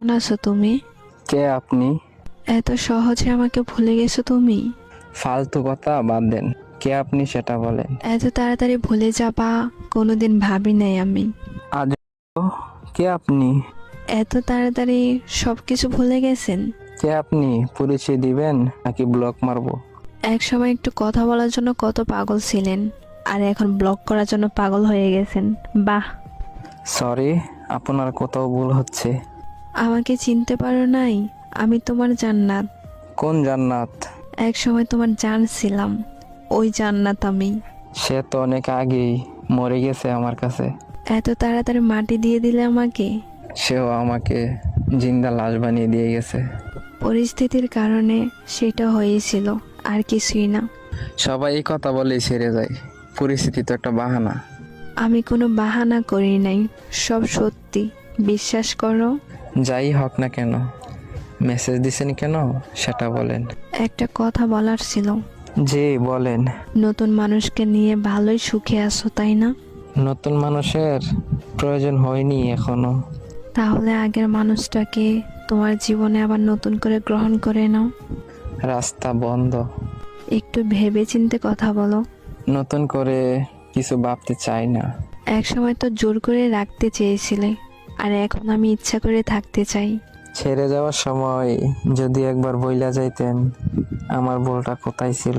কেমন আছো তুমি? কে আপনি? এত সহজে আমাকে ভুলে গেছো তুমি? ফালতু কথা বাদ দেন। কে আপনি সেটা বলেন। এত তাড়াতাড়ি ভুলে যাবা কোনোদিন ভাবি নাই আমি। আজ কে আপনি? এত তাড়াতাড়ি সবকিছু ভুলে গেছেন? কে আপনি? পরিচয় দিবেন নাকি ব্লক মারবো? এক সময় একটু কথা বলার জন্য কত পাগল ছিলেন, আর এখন ব্লক করার জন্য পাগল হয়ে গেছেন। বাহ! সরি, আপনার কোথাও ভুল হচ্ছে। আমাকে চিনতে পারো নাই? আমি তোমার জান্নাত। কোন জান্নাত? এক সময় তোমার জান ছিলাম, ওই জান্নাত আমি। সে তো অনেক আগেই মরে গেছে আমার কাছে। এত তাড়াতাড়ি মাটি দিয়ে দিলে আমাকে। সেও আমাকে জিন্দা লাশ বানিয়ে দিয়ে গেছে। পরিস্থিতির কারণে সেটা হয়েছিল, আর কিছুই না। সবাই এই কথা বলেই ছেড়ে যায়। পরিস্থিতি তো একটা বাহানা। আমি কোনো বাহানা করি নাই, সব সত্যি, বিশ্বাস করো। যাই হোক না কেন, মেসেজ দিছেন কেন সেটা বলেন। একটা কথা বলার ছিল। জি বলেন। নতুন মানুষকে নিয়ে ভালোই সুখে আছো তাই না? নতুন মানুষের প্রয়োজন হয়নি এখনো। তাহলে আগের মানুষটাকে তোমার জীবনে আবার নতুন করে গ্রহণ করে নাও। রাস্তা বন্ধ। একটু ভেবে চিন্তে কথা বলো। নতুন করে কিছু ভাবতে চাই না। এক সময় তো জোর করে রাখতে চেয়েছিলে, আর এখন আমি ইচ্ছা করে থাকতে চাই। ছেড়ে যাওয়ার সময় যদি একবার বইলা যাইতেন আমার ভুলটা কোথায় ছিল,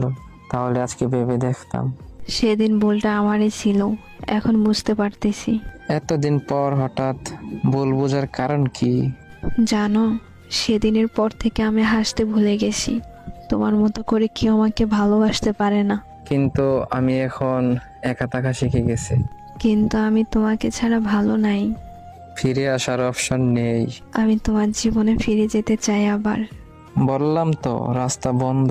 তাহলে আজকে ভেবে দেখতাম। সেদিন ভুলটা আমারই ছিল, এখন বুঝতে পারতেছি। এতদিন পর হঠাৎ ভুল বোঝার কারণ কি? জানো, সেদিনের পর থেকে আমি হাসতে ভুলে গেছি। তোমার মতো করে কেউ আমাকে ভালোবাসতে পারে না। কিন্তু আমি এখন একা থাকা শিখে গেছি। কিন্তু আমি তোমাকে ছাড়া ভালো নাই। ফিরে আসার অপশন নেই। আমি তোমার জীবনে ফিরে যেতে চাই আবার। বললাম তো রাস্তা বন্ধ।